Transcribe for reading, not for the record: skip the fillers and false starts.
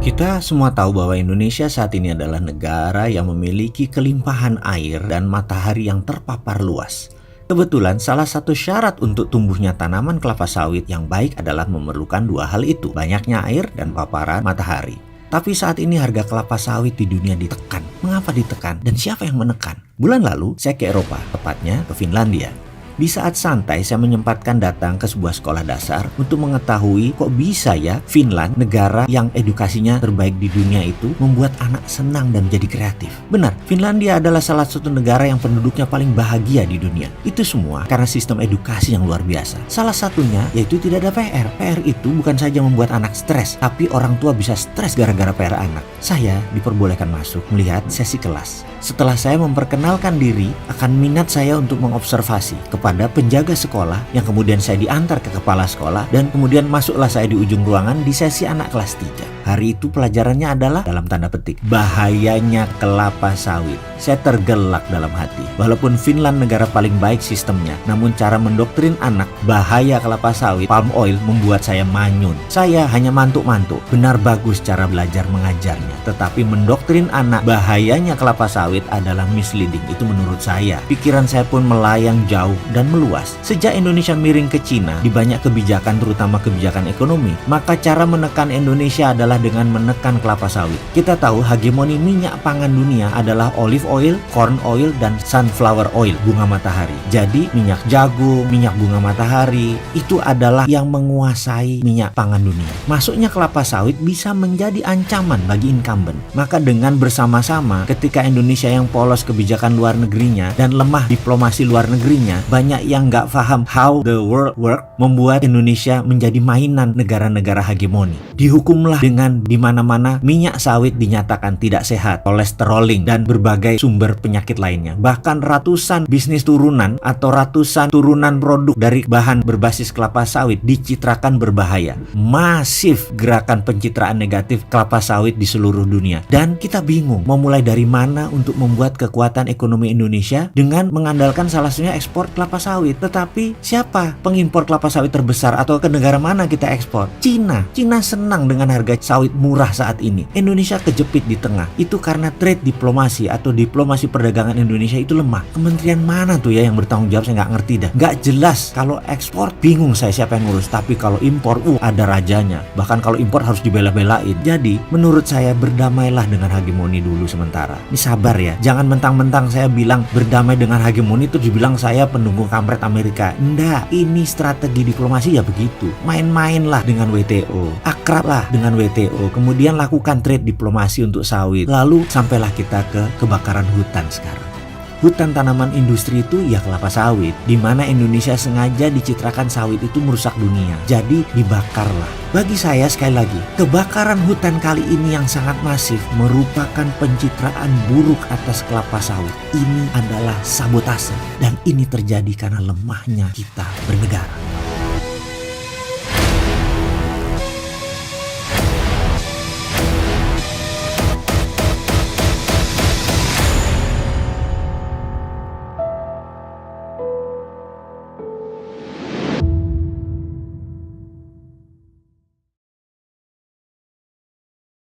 Kita semua tahu bahwa Indonesia saat ini adalah negara yang memiliki kelimpahan air dan matahari yang terpapar luas. Kebetulan salah satu syarat untuk tumbuhnya tanaman kelapa sawit yang baik adalah memerlukan dua hal itu, banyaknya air dan paparan matahari. Tapi saat ini harga kelapa sawit di dunia ditekan. Mengapa ditekan? Dan siapa yang menekan? Bulan lalu saya ke Eropa, tepatnya ke Finlandia. Di saat santai, saya menyempatkan datang ke sebuah sekolah dasar untuk mengetahui kok bisa ya Finland, negara yang edukasinya terbaik di dunia itu, membuat anak senang dan menjadi kreatif. Benar, Finlandia adalah salah satu negara yang penduduknya paling bahagia di dunia. Itu semua karena sistem edukasi yang luar biasa. Salah satunya yaitu tidak ada PR. PR itu bukan saja membuat anak stres, tapi orang tua bisa stres gara-gara PR anak. Saya diperbolehkan masuk melihat sesi kelas. Setelah saya memperkenalkan diri, akan minat saya untuk mengobservasi kepada penjaga sekolah yang kemudian saya diantar ke kepala sekolah dan kemudian masuklah saya di ujung ruangan di sesi anak kelas 3. Hari itu pelajarannya adalah dalam tanda petik bahayanya kelapa sawit. Saya tergelak dalam hati. Walaupun Finland negara paling baik sistemnya, namun cara mendoktrin anak bahaya kelapa sawit, palm oil membuat saya manyun. Saya hanya mantuk-mantuk. Benar bagus cara belajar mengajarnya, tetapi mendoktrin anak bahayanya kelapa sawit adalah misleading. Itu menurut saya. Pikiran saya pun melayang jauh dan meluas. Sejak Indonesia miring ke Cina di banyak kebijakan, terutama kebijakan ekonomi, maka cara menekan Indonesia adalah dengan menekan kelapa sawit. Kita tahu hegemoni minyak pangan dunia adalah olive oil, corn oil, dan sunflower oil, bunga matahari. Jadi minyak jagung, minyak bunga matahari itu adalah yang menguasai minyak pangan dunia. Masuknya kelapa sawit bisa menjadi ancaman bagi incumbent. Maka dengan bersama-sama ketika Indonesia yang polos kebijakan luar negerinya dan lemah diplomasi luar negerinya, banyak yang nggak paham how the world work, membuat Indonesia menjadi mainan negara-negara hegemoni. Dihukumlah dengan di mana-mana minyak sawit dinyatakan tidak sehat, kolesteroling, dan berbagai sumber penyakit lainnya. Bahkan ratusan bisnis turunan atau ratusan turunan produk dari bahan berbasis kelapa sawit dicitrakan berbahaya. Masif gerakan pencitraan negatif kelapa sawit di seluruh dunia. Dan kita bingung mau mulai dari mana untuk membuat kekuatan ekonomi Indonesia dengan mengandalkan salah satunya ekspor kelapa sawit. Tetapi siapa pengimpor kelapa sawit terbesar atau ke negara mana kita ekspor? Cina. Cina senang dengan harga sawit murah saat ini. Indonesia kejepit di tengah. Itu karena trade diplomasi atau diplomasi perdagangan Indonesia itu lemah. Kementerian mana tuh ya yang bertanggung jawab? Saya nggak ngerti dah. Nggak jelas. Kalau ekspor bingung saya siapa yang ngurus. Tapi kalau impor, ada rajanya. Bahkan kalau impor harus dibela-belain. Jadi menurut saya berdamailah dengan hegemoni dulu sementara. Ini sabar ya. Jangan mentang-mentang saya bilang berdamai dengan hegemoni itu dibilang saya pendukung kampret Amerika. Nggak. Ini strategi diplomasi ya begitu. Main-mainlah dengan WTO. Akrablah dengan WTO. Kemudian lakukan trade diplomasi untuk sawit. Lalu sampailah kita ke kebakaran hutan sekarang. Hutan tanaman industri itu ya kelapa sawit, di mana Indonesia sengaja dicitrakan sawit itu merusak dunia. Jadi dibakarlah. Bagi saya sekali lagi, kebakaran hutan kali ini yang sangat masif merupakan pencitraan buruk atas kelapa sawit. Ini adalah sabotase dan ini terjadi karena lemahnya kita bernegara.